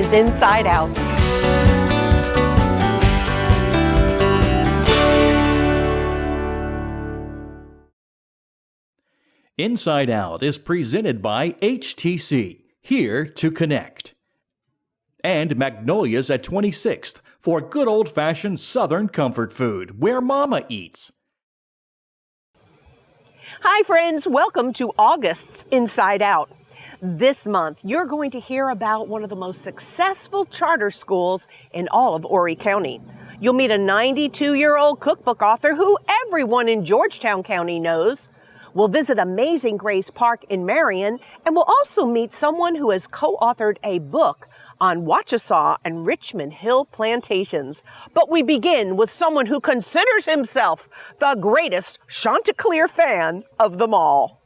is Inside Out. Inside Out is presented by HTC, here to connect. And Magnolia's at 26th for good old-fashioned Southern comfort food, where Mama eats. Hi friends, welcome to August's Inside Out. This month, you're going to hear about one of the most successful charter schools in all of Horry County. You'll meet a 92-year-old cookbook author who everyone in Georgetown County knows. We'll visit Amazing Grace Park in Marion, and we'll also meet someone who has co-authored a book on Wachesaw and Richmond Hill Plantations. But we begin with someone who considers himself the greatest Chanticleer fan of them all.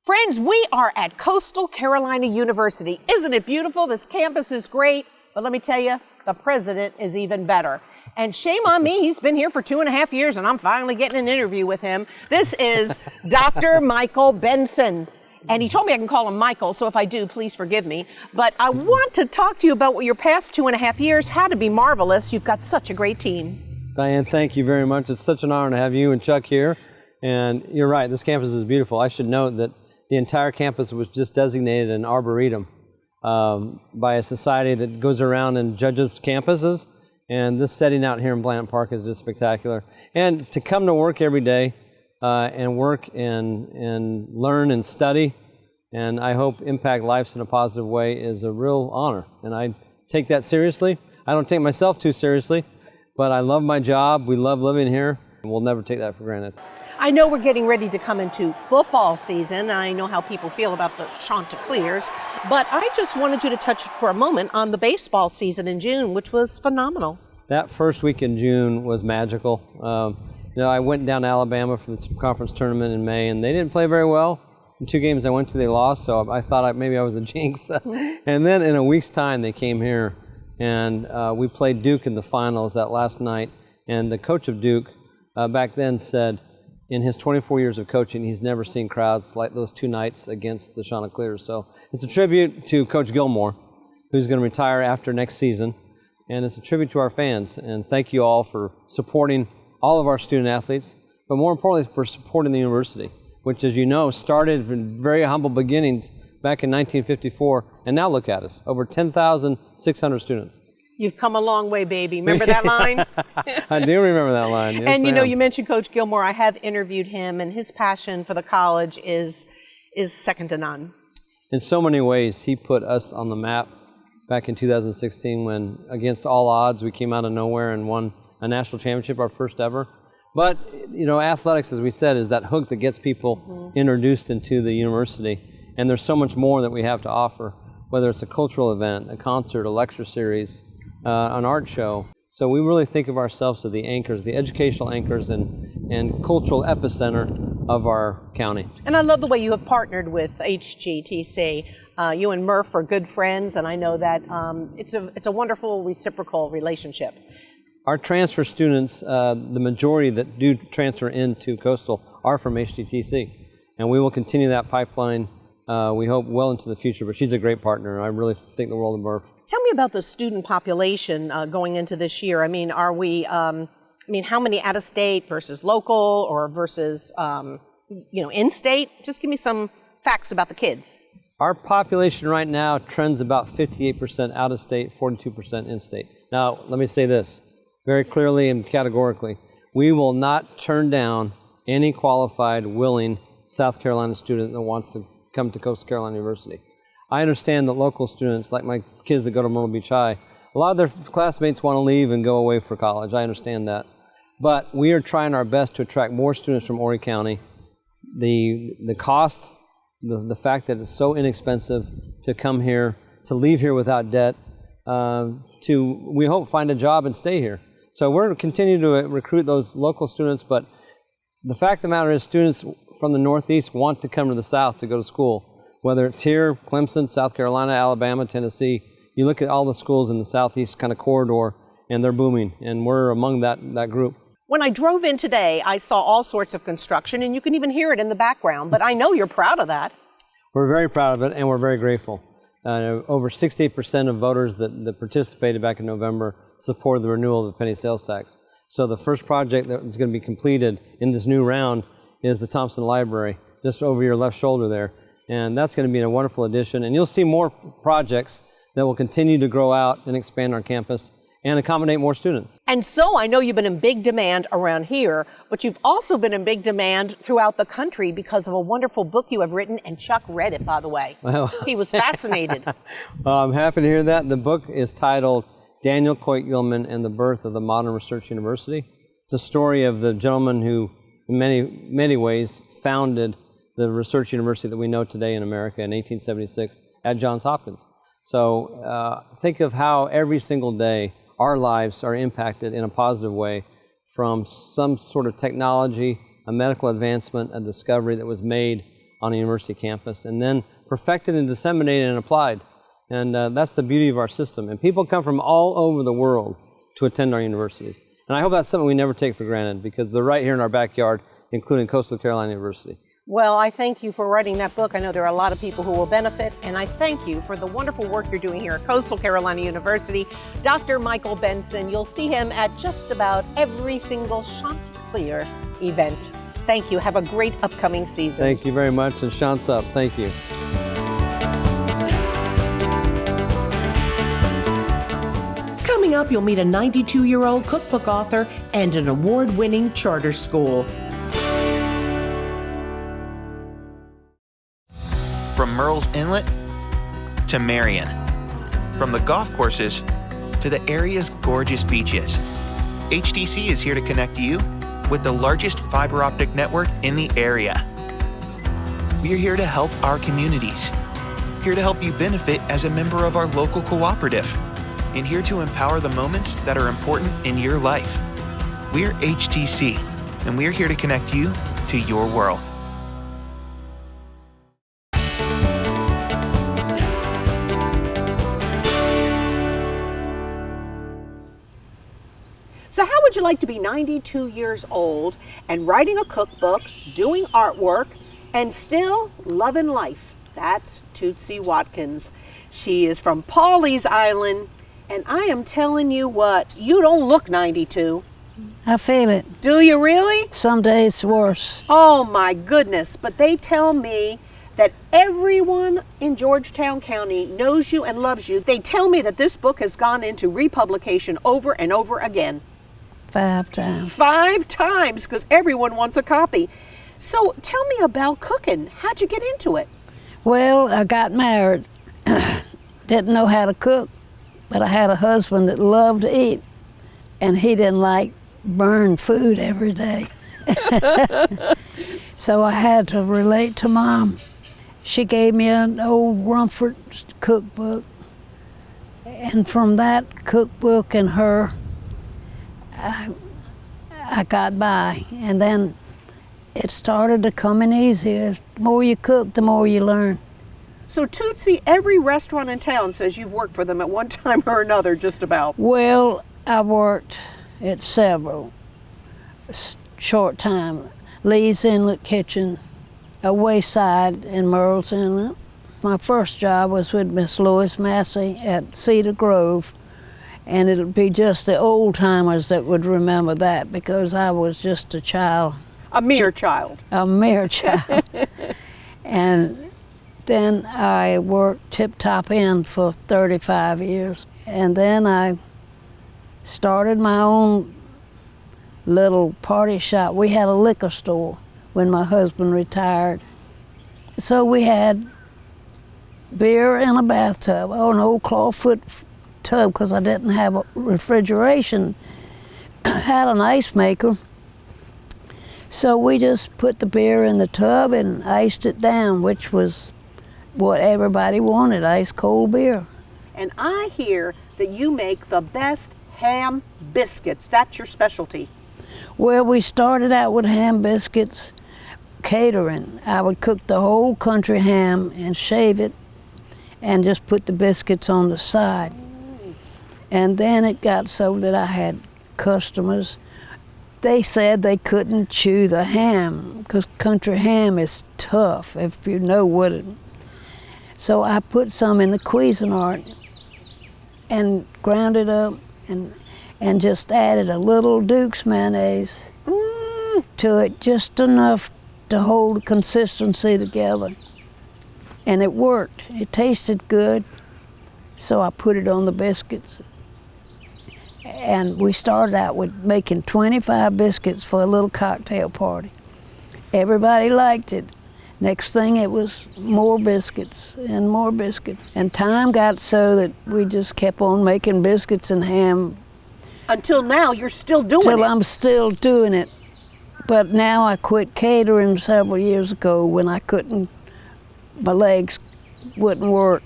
Friends, we are at Coastal Carolina University. Isn't it beautiful? This campus is great, but let me tell you, the president is even better. And shame on me, he's been here for 2.5 years and I'm finally getting an interview with him. This is Dr. Michael Benson. And he told me I can call him Michael, so if I do, please forgive me. But I want to talk to you about what your past 2.5 years had to be marvelous. You've got such a great team. Diane, thank you very much. It's such an honor to have you and Chuck here. And you're right, this campus is beautiful. I should note that the entire campus was just designated an arboretum by a society that goes around and judges campuses. And this setting out here in Blanton Park is just spectacular. And to come to work every day and work and learn and study, and I hope impact lives in a positive way, is a real honor. And I take that seriously. I don't take myself too seriously, but I love my job. We love living here, and we'll never take that for granted. I know we're getting ready to come into football season, and I know how people feel about the Chanticleers, but I just wanted you to touch for a moment on the baseball season in June, which was phenomenal. That first week in June was magical. I went down to Alabama for the conference tournament in May, and they didn't play very well. In 2 games I went to, they lost, so I thought maybe I was a jinx. And then in a week's time, they came here, and we played Duke in the finals that last night, and the coach of Duke back then said, in his 24 years of coaching, he's never seen crowds like those 2 nights against the Chanticleers. So it's a tribute to Coach Gilmore, who's going to retire after next season. And it's a tribute to our fans. And thank you all for supporting all of our student athletes, but more importantly, for supporting the university, which, as you know, started from very humble beginnings back in 1954. And now look at us, over 10,600 students. You've come a long way, baby. Remember that line? I do remember that line. Yes, and you know, ma'am. you mentioned Coach Gilmore. I have interviewed him, and his passion for the college is second to none. In so many ways, he put us on the map back in 2016 when, against all odds, we came out of nowhere and won a national championship, our first ever. But, you know, athletics, as we said, is that hook that gets people introduced into the university. And there's so much more that we have to offer, whether it's a cultural event, a concert, a lecture series, an art show. So we really think of ourselves as the anchors, the educational anchors and cultural epicenter of our county. And I love the way you have partnered with HGTC. You and Murph are good friends, and I know that it's a wonderful reciprocal relationship. Our transfer students, the majority that do transfer into Coastal are from HTTC, and we will continue that pipeline, we hope, well into the future. But she's a great partner. I really think the world of Murph. Tell me about the student population going into this year. I mean, how many out of state versus local or versus, in-state? Just give me some facts about the kids. Our population right now trends about 58% out of state, 42% in-state. Now, let me say this very clearly and categorically. We will not turn down any qualified, willing South Carolina student that wants to come to Coastal Carolina University. I understand that local students, like my kids that go to Myrtle Beach High, a lot of their classmates want to leave and go away for college. I understand that. But we are trying our best to attract more students from Horry County. The cost, the fact that it's so inexpensive to come here, to leave here without debt, to, we hope, find a job and stay here. So we're going to continue to recruit those local students, but the fact of the matter is students from the Northeast want to come to the South to go to school, whether it's here, Clemson, South Carolina, Alabama, Tennessee. You look at all the schools in the Southeast kind of corridor, and they're booming, and we're among that group. When I drove in today, I saw all sorts of construction, and you can even hear it in the background, but I know you're proud of that. We're very proud of it, and we're very grateful. Over 68% of voters that participated back in November supported the renewal of the penny sales tax. So the first project that is going to be completed in this new round is the Thompson Library, just over your left shoulder there. And that's going to be a wonderful addition. And you'll see more projects that will continue to grow out and expand our campus and accommodate more students. And so I know you've been in big demand around here, but you've also been in big demand throughout the country because of a wonderful book you have written, and Chuck read it, by the way. Well, he was fascinated. Well, I'm happy to hear that. The book is titled Daniel Coit Gilman and the Birth of the Modern Research University. It's a story of the gentleman who, in many ways, founded the research university that we know today in America in 1876 at Johns Hopkins. So think of how every single day our lives are impacted in a positive way from some sort of technology, a medical advancement, a discovery that was made on a university campus, and then perfected and disseminated and applied. And that's the beauty of our system. And people come from all over the world to attend our universities. And I hope that's something we never take for granted, because they're right here in our backyard, including Coastal Carolina University. Well, I thank you for writing that book. I know there are a lot of people who will benefit, and I thank you for the wonderful work you're doing here at Coastal Carolina University. Dr. Michael Benson, you'll see him at just about every single Chanticleer event. Thank you. Have a great upcoming season. Thank you very much, and Chance up. Thank you. Coming up, you'll meet a 92-year-old cookbook author and an award-winning charter school. From Murrells Inlet to Marion, from the golf courses to the area's gorgeous beaches, HTC is here to connect you with the largest fiber optic network in the area. We're here to help our communities, here to help you benefit as a member of our local cooperative, and here to empower the moments that are important in your life. We're HTC, and we're here to connect you to your world. So how would you like to be 92 years old and writing a cookbook, doing artwork, and still loving life? That's Tootsie Watkins. She is from Pawleys Island, and I am telling you what, you don't look 92. I feel it. Do you really? Some days it's worse. Oh my goodness, but they tell me that everyone in Georgetown County knows you and loves you. They tell me that this book has gone into republication over and over again. 5 times. 5 times, because everyone wants a copy. So tell me about cooking. How'd you get into it? Well, I got married. Didn't know how to cook, but I had a husband that loved to eat, and he didn't like burned food every day. So I had to relate to Mom. She gave me an old Rumford cookbook, and from that cookbook and her, I got by, and then it started to come in easier. The more you cook, the more you learn. So Tootsie, every restaurant in town says you've worked for them at one time or another, just about. Well, I worked at several, short time. Lee's Inlet Kitchen, a Wayside in Murrells Inlet. My first job was with Miss Lois Massey at Cedar Grove, and it'll be just the old timers that would remember that, because I was just a child. A mere child. A mere child. And then I worked Tip Top Inn for 35 years. And then I started my own little party shop. We had a liquor store when my husband retired. So we had beer in a bathtub, an old clawfoot tub, because I didn't have a refrigeration. Had an ice maker. So we just put the beer in the tub and iced it down, which was what everybody wanted, ice cold beer. And I hear that you make the best ham biscuits. That's your specialty. Well, we started out with ham biscuits, catering. I would cook the whole country ham and shave it and just put the biscuits on the side. And then it got so that I had customers. They said they couldn't chew the ham because country ham is tough, if you know what it. So I put some in the Cuisinart and ground it up and just added a little Duke's mayonnaise to it, just enough to hold consistency together. And it worked. It tasted good, so I put it on the biscuits. And we started out with making 25 biscuits for a little cocktail party. Everybody liked it. Next thing, it was more biscuits and more biscuits. And time got so that we just kept on making biscuits and ham. Until now, you're still doing Till it. I'm still doing it. But now I quit catering several years ago when I couldn't, my legs wouldn't work.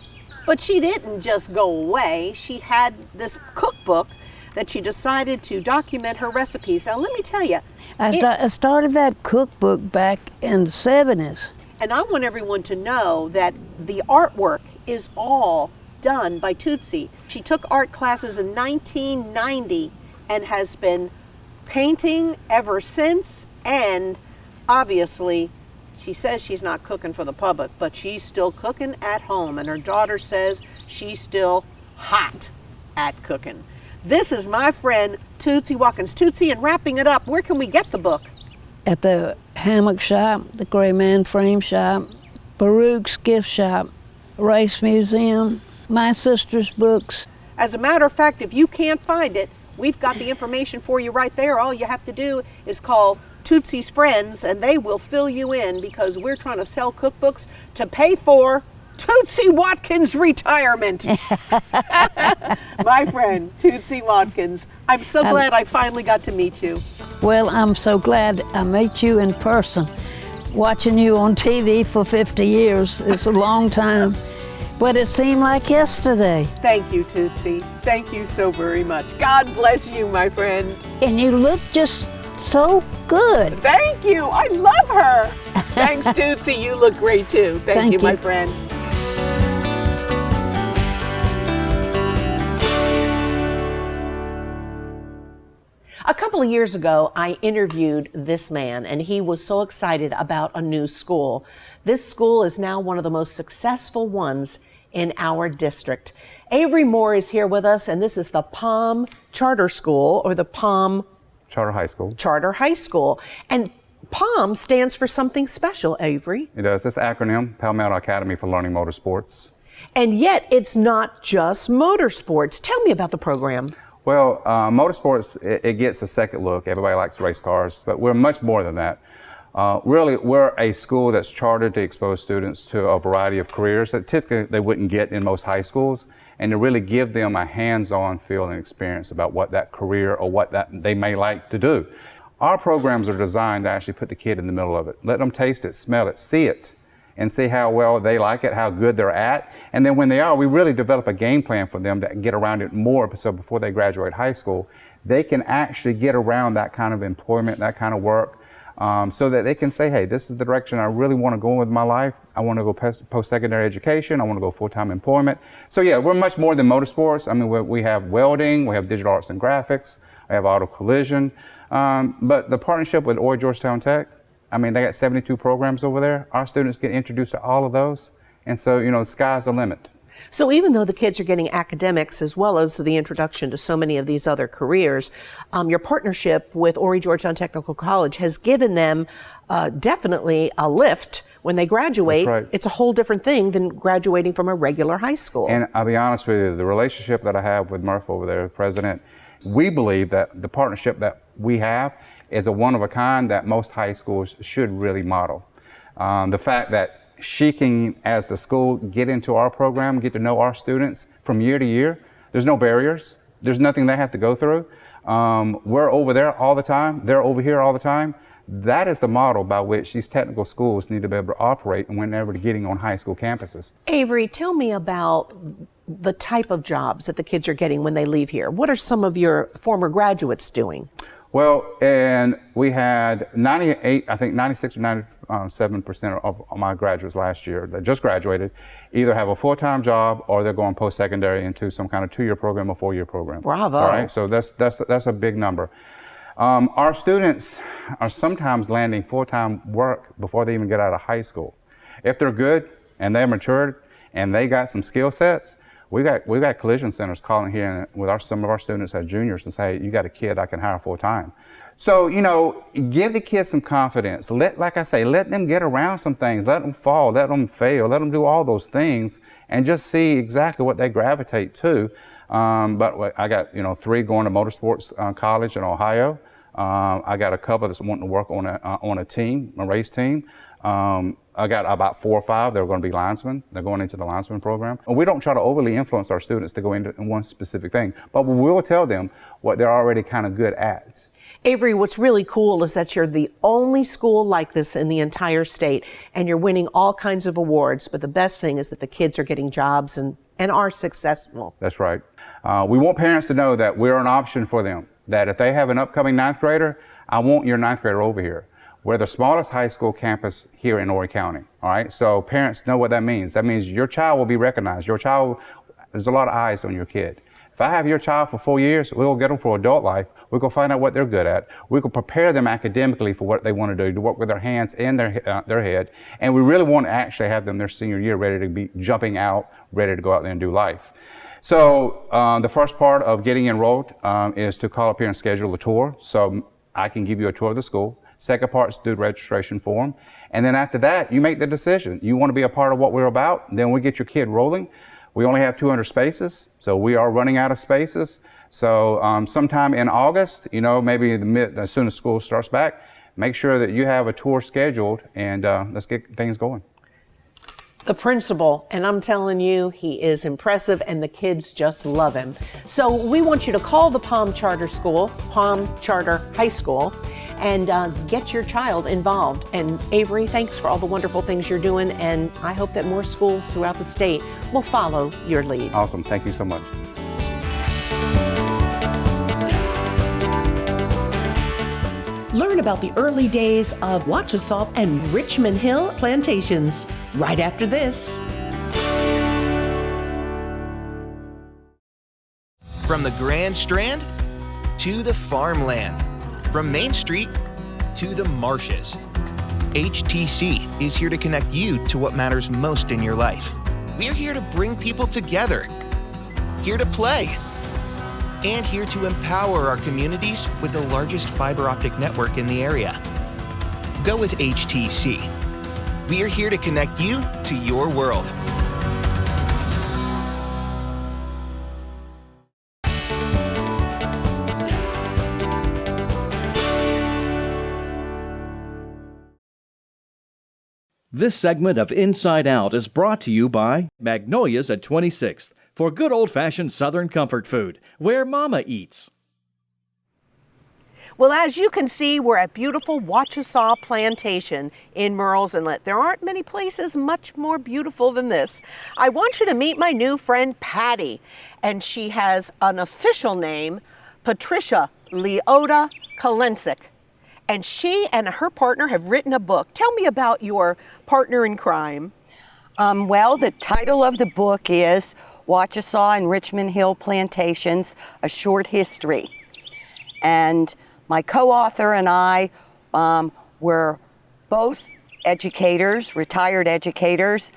But she didn't just go away. She had this cookbook that she decided to document her recipes. Now, let me tell you. I started that cookbook back in the 70s. And I want everyone to know that the artwork is all done by Tootsie. She took art classes in 1990 and has been painting ever since. And obviously, she says she's not cooking for the public, but she's still cooking at home. And her daughter says she's still hot at cooking. This is my friend Tootsie Watkins. Tootsie, and wrapping it up, where can we get the book? At the hammock shop, the Gray Man Frame Shop, Baruch's Gift Shop, Rice Museum, my sister's books. As a matter of fact, if you can't find it, we've got the information for you right there. All you have to do is call Tootsie's friends and they will fill you in, because we're trying to sell cookbooks to pay for Tootsie Watkins' retirement. My friend, Tootsie Watkins. I'm so glad I finally got to meet you. Well, I'm so glad I met you in person. Watching you on TV for 50 years, it's a long time, but it seemed like yesterday. Thank you, Tootsie. Thank you so very much. God bless you, my friend. And you look just so good. Thank you. I love her. Thanks, Tootsie. You look great, too. Thank you, my friend. A couple of years ago, I interviewed this man, and he was so excited about a new school. This school is now one of the most successful ones in our district. Avery Moore is here with us, and this is the Palm Charter School, or the Palm Charter High School. Charter High School. And PALM stands for something special, Avery. It does. It's an acronym, Palmetto Academy for Learning Motorsports. And yet, it's not just motorsports. Tell me about the program. Well, motorsports, it gets a second look. Everybody likes race cars, but we're much more than that. Really, we're a school that's chartered to expose students to a variety of careers that typically they wouldn't get in most high schools, and to really give them a hands-on feel and experience about what that career or what that they may like to do. Our programs are designed to actually put the kid in the middle of it. Let them taste it, smell it, see it, and see how well they like it, how good they're at. And then when they are, we really develop a game plan for them to get around it more, so before they graduate high school, they can actually get around that kind of employment, that kind of work, so that they can say, hey, this is the direction I really want to go with my life. I want to go post-secondary education. I want to go full-time employment. So yeah, we're much more than motorsports. I mean, we have welding, we have digital arts and graphics, we have auto collision. But the partnership with Georgetown Tech, I mean, they got 72 programs over there. Our students get introduced to all of those. And so, you know, the sky's the limit. So even though the kids are getting academics as well as the introduction to so many of these other careers, your partnership with Georgetown Technical College has given them definitely a lift when they graduate. That's right. It's a whole different thing than graduating from a regular high school. And I'll be honest with you, the relationship that I have with Murph over there, the president, we believe that the partnership that we have is a one of a kind that most high schools should really model. The fact that she can, as the school, get into our program, get to know our students from year to year. There's no barriers. There's nothing they have to go through. We're over there all the time. They're over here all the time. That is the model by which these technical schools need to be able to operate whenever they're getting on high school campuses. Avery, tell me about the type of jobs that the kids are getting when they leave here. What are some of your former graduates doing? Well, and we had 96 or 97% of my graduates last year that just graduated either have a full-time job or they're going post-secondary into some kind of 2-year program or 4-year program. Bravo. All right, so that's a big number. Our students are sometimes landing full-time work before they even get out of high school. If they're good and they're matured and they got some skill sets, we got collision centers calling here with some of our students as juniors to say, you got a kid I can hire full time. So, you know, give the kids some confidence. Like I say, let them get around some things, let them fall, let them fail, let them do all those things, and just see exactly what they gravitate to. But I got, you know, 3 going to motorsports college in Ohio. I got a couple that's wanting to work on a team, a race team. I got about 4 or 5 that are going to be linesmen. They're going into the linesman program. And we don't try to overly influence our students to go into one specific thing, but we will tell them what they're already kind of good at. Avery, what's really cool is that you're the only school like this in the entire state, and you're winning all kinds of awards. But the best thing is that the kids are getting jobs and are successful. That's right. We want parents to know that we're an option for them, that if they have an upcoming 9th grader, I want your 9th grader over here. We're the smallest high school campus here in Horry County, all right? So parents know what that means. That means your child will be recognized. Your child, there's a lot of eyes on your kid. If I have your child for 4 years, we'll get them for adult life. We'll go find out what they're good at. We can prepare them academically for what they want to do, to work with their hands and their head. And we really want to actually have them their senior year ready to be jumping out, ready to go out there and do life. So the first part of getting enrolled is to call up here and schedule a tour. So I can give you a tour of the school. Second part is to do the registration form. And then after that, you make the decision. You want to be a part of what we're about, then we get your kid rolling. We only have 200 spaces, so we are running out of spaces. So sometime in August, you know, maybe as soon as school starts back, make sure that you have a tour scheduled, and let's get things going. The principal, and I'm telling you, he is impressive, and the kids just love him. So we want you to call the Palm Charter School, Palm Charter High School, and get your child involved. And Avery, thanks for all the wonderful things you're doing, and I hope that more schools throughout the state will follow your lead. Awesome. Thank you so much. Learn about the early days of Wachesaw and Richmond Hill Plantations right after this. From the Grand Strand to the farmland, from Main Street to the marshes, HTC is here to connect you to what matters most in your life. We're here to bring people together, here to play, and here to empower our communities with the largest fiber optic network in the area. Go with HTC. We are here to connect you to your world. This segment of Inside Out is brought to you by Magnolia's at 26th for good old-fashioned Southern comfort food, where Mama eats. Well, as you can see, we're at beautiful Wachesaw Plantation in Murrells Inlet. There aren't many places much more beautiful than this. I want you to meet my new friend, Patty, and she has an official name, Patricia Leota Kalensic. And she and her partner have written a book. Tell me about your partner in crime. Well, the title of the book is Wachesaw and Richmond Hill Plantations, A Short History. And my co-author and I were both educators, retired educators.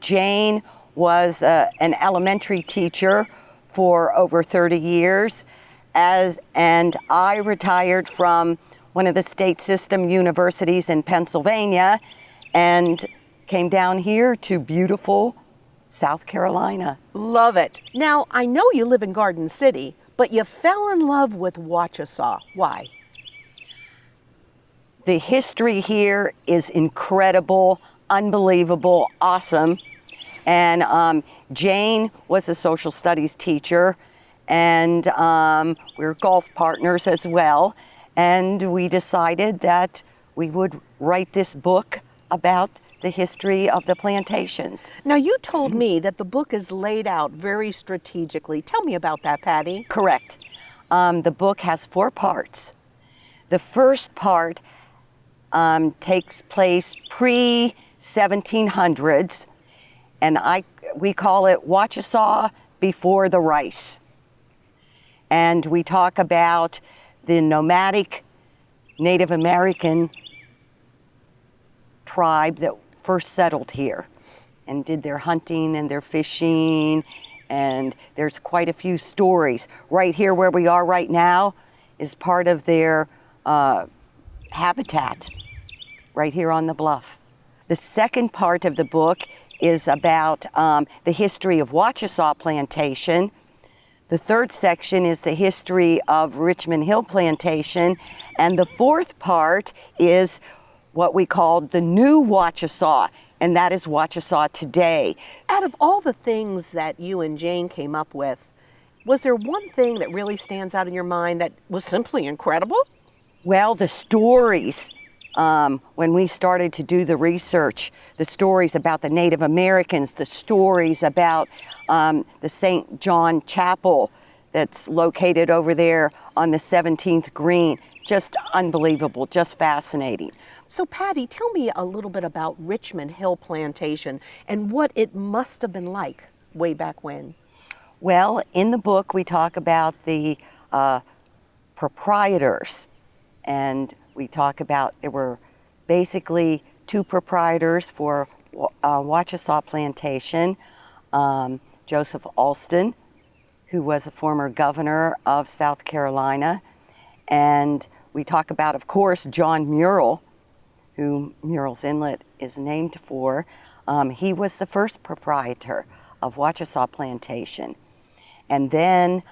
Jane was an elementary teacher for over 30 years, and I retired from one of the state system universities in Pennsylvania and came down here to beautiful South Carolina. Love it. Now, I know you live in Garden City, but you fell in love with Wachesaw. Why? The history here is incredible, unbelievable, awesome. And Jane was a social studies teacher, and we were golf partners as well. And we decided that we would write this book about the history of the plantations. Now, you told me that the book is laid out very strategically. Tell me about that, Patty. Correct. The book has 4 parts. The first part takes place pre-1700s, and we call it Wachesaw Before the Rice. And we talk about the nomadic Native American tribe that first settled here. and did their hunting and their fishing, and there's quite a few stories. Right here where we are right now is part of their habitat, right here on the bluff. The second part of the book is about the history of Wachesaw Plantation. The third section is the history of Richmond Hill Plantation, and the fourth part is what we call the new Wachesaw, and that is Wachesaw today. Out of all the things that you and Jane came up with, was there one thing that really stands out in your mind that was simply incredible? Well, the stories. When we started to do the research, the stories about the Native Americans, the stories about the St. John Chapel that's located over there on the 17th green, just unbelievable, just fascinating. So Patty, tell me a little bit about Richmond Hill Plantation and what it must have been like way back when. Well, in the book we talk about the proprietors, and we talk about there were basically two proprietors for Wachesaw Plantation, Joseph Alston, who was a former governor of South Carolina, and we talk about, of course, John Murrell, who Murrell's Inlet is named for. He was the first proprietor of Wachesaw Plantation. And then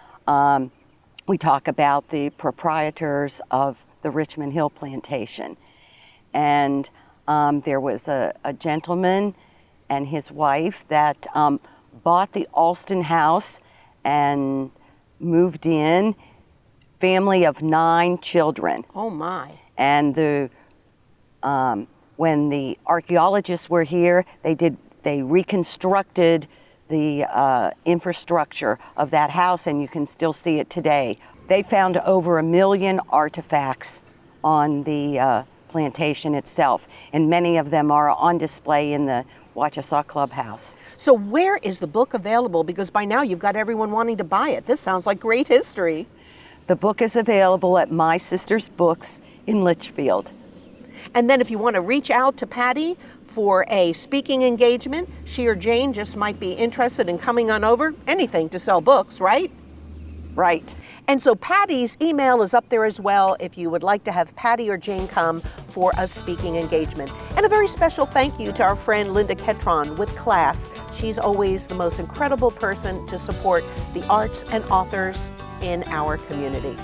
we talk about the proprietors of the Richmond Hill Plantation. And there was a gentleman and his wife that bought the Alston house and moved in, family of 9 children. Oh my. And when the archaeologists were here, they reconstructed the infrastructure of that house, and you can still see it today. They found over 1 million artifacts on the plantation itself, and many of them are on display in the Wachesaw Clubhouse. So where is the book available? Because by now you've got everyone wanting to buy it. This sounds like great history. The book is available at My Sister's Books in Litchfield. And then if you want to reach out to Patty for a speaking engagement, she or Jane just might be interested in coming on over, anything to sell books, right? Right. And so Patty's email is up there as well if you would like to have Patty or Jane come for a speaking engagement. And a very special thank you to our friend Linda Ketron with Class. She's always the most incredible person to support the arts and authors in our community.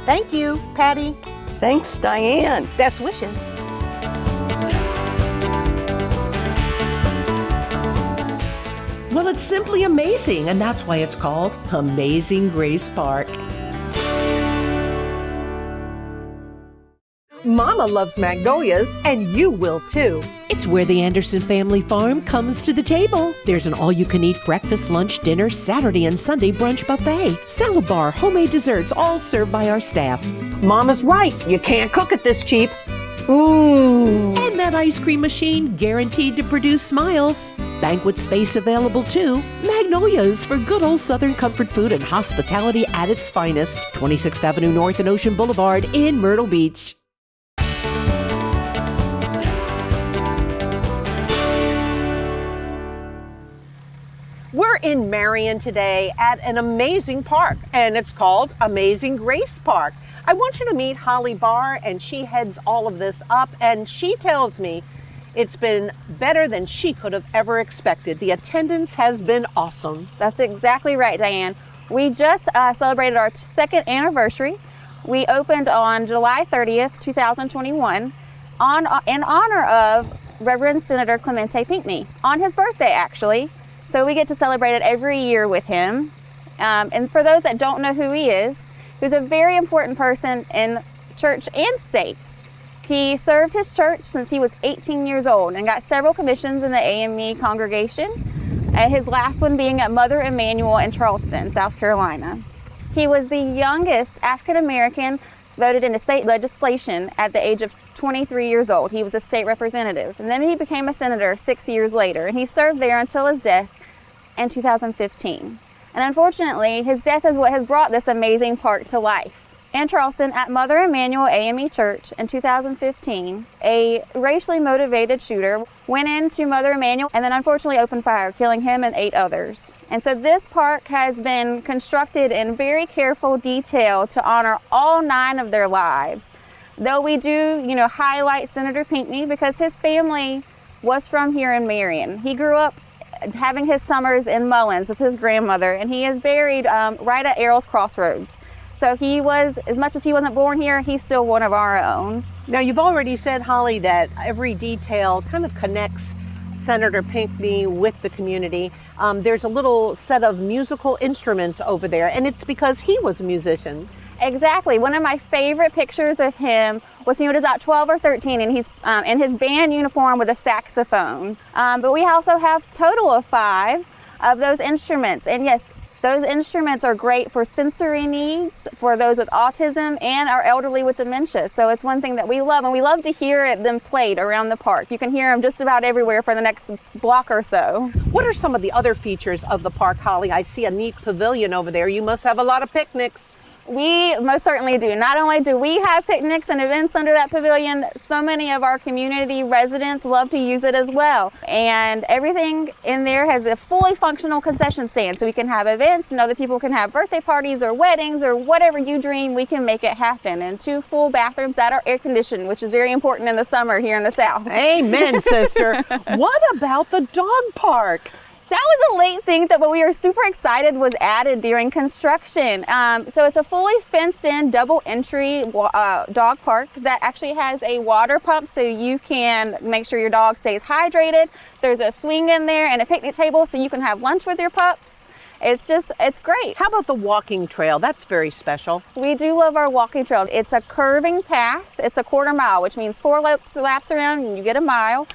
Thank you, Patty. Thanks, Diane. Best wishes. Well, it's simply amazing, and that's why it's called Amazing Grace Park. Mama loves magnolias, and you will too. It's where the Anderson family farm comes to the table. There's an all-you-can-eat breakfast, lunch, dinner, Saturday and Sunday brunch buffet, salad bar, homemade desserts, all served by our staff. Mama's right. You can't cook it this cheap. Ooh. And that ice cream machine guaranteed to produce smiles. Banquet space available too. Magnolia's for good old Southern comfort food and hospitality at its finest. 26th Avenue North and Ocean Boulevard in Myrtle Beach. We're in Marion today at an amazing park, and it's called Amazing Grace Park. I want you to meet Holly Barr, and she heads all of this up, and she tells me it's been better than she could have ever expected. The attendance has been awesome. That's exactly right, Diane. We just celebrated our 2nd anniversary. We opened on July 30th, 2021, in honor of Reverend Senator Clementa Pickney, on his birthday, actually. So we get to celebrate it every year with him. And for those that don't know who he is, he's a very important person in church and state. He served his church since he was 18 years old and got several commissions in the AME congregation, and his last one being at Mother Emanuel in Charleston, South Carolina. He was the youngest African American voted into state legislation at the age of 23 years old. He was a state representative, and then he became a senator 6 years later, and he served there until his death in 2015. And unfortunately, his death is what has brought this amazing park to life. in Charleston at Mother Emanuel AME Church in 2015, a racially motivated shooter went into Mother Emanuel and then unfortunately opened fire, killing him and 8 others. And so this park has been constructed in very careful detail to honor all 9 of their lives. Though we do, highlight Senator Pickney because his family was from here in Marion. He grew up having his summers in Mullins with his grandmother, and he is buried right at Errol's Crossroads. So he was, as much as he wasn't born here, he's still one of our own. Now, you've already said, Holly, that every detail kind of connects Senator Pickney with the community. There's a little set of musical instruments over there, and it's because he was a musician. Exactly. One of my favorite pictures of him was when he was about 12 or 13, and he's in his band uniform with a saxophone. But we also have a total of 5 of those instruments. And yes, those instruments are great for sensory needs, for those with autism and our elderly with dementia. So it's one thing that we love, and we love to hear them played around the park. You can hear them just about everywhere for the next block or so. What are some of the other features of the park, Holly? I see a neat pavilion over there. You must have a lot of picnics. We most certainly do. Not only do we have picnics and events under that pavilion, so many of our community residents love to use it as well. And everything in there has a fully functional concession stand, so we can have events and other people can have birthday parties or weddings or whatever you dream, we can make it happen. And 2 full bathrooms that are air conditioned, which is very important in the summer here in the South. Amen, sister. What about the dog park? That was a late thing that we were super excited was added during construction. So it's a fully fenced in double entry dog park that actually has a water pump so you can make sure your dog stays hydrated. There's a swing in there and a picnic table so you can have lunch with your pups. It's great. How about the walking trail? That's very special. We do love our walking trail. It's a curving path. It's a 1/4 mile, which means 4 laps around and you get a mile.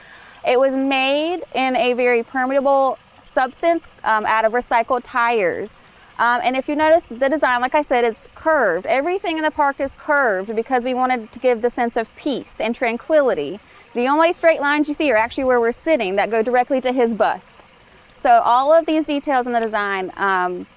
It was made in a very permeable substance out of recycled tires. And if you notice the design, like I said, it's curved. Everything in the park is curved because we wanted to give the sense of peace and tranquility. The only straight lines you see are actually where we're sitting that go directly to his bust. So all of these details in the design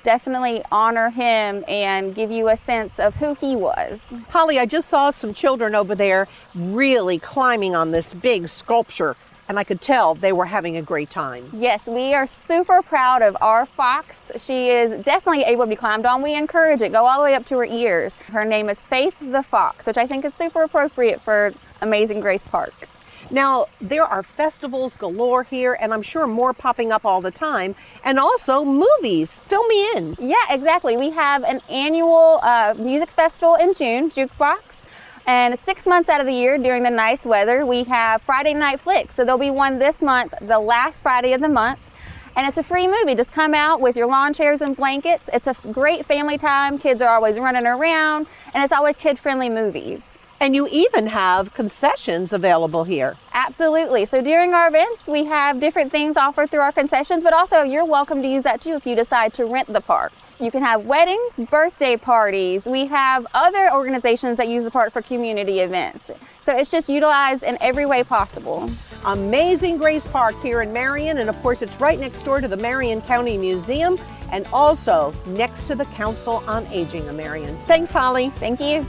definitely honor him and give you a sense of who he was. Holly, I just saw some children over there really climbing on this big sculpture, and I could tell they were having a great time. Yes, we are super proud of our fox. She is definitely able to be climbed on. We encourage it, go all the way up to her ears. Her name is Faith the Fox, which I think is super appropriate for Amazing Grace Park. Now, there are festivals galore here, and I'm sure more popping up all the time, and also movies. Fill me in. Yeah, exactly. We have an annual music festival in June, Jukebox. And it's 6 months out of the year during the nice weather. We have Friday Night Flicks. So there'll be one this month, the last Friday of the month. And it's a free movie. Just come out with your lawn chairs and blankets. It's a great family time. Kids are always running around, and it's always kid-friendly movies. And you even have concessions available here. Absolutely. So during our events, we have different things offered through our concessions, but also you're welcome to use that too if you decide to rent the park. You can have weddings, birthday parties. We have other organizations that use the park for community events. So it's just utilized in every way possible. Amazing Grace Park here in Marion, and of course it's right next door to the Marion County Museum and also next to the Council on Aging of Marion. Thanks, Holly. Thank you.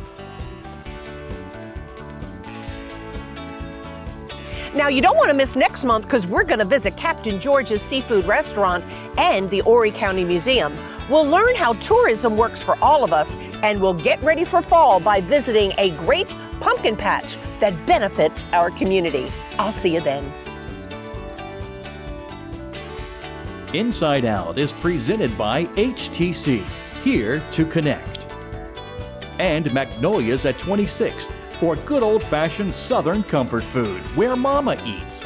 Now, you don't want to miss next month because we're going to visit Captain George's Seafood Restaurant and the Horry County Museum. We'll learn how tourism works for all of us, and we'll get ready for fall by visiting a great pumpkin patch that benefits our community. I'll see you then. Inside Out is presented by HTC, here to connect. And Magnolia's at 26th for good old-fashioned Southern comfort food where Mama eats.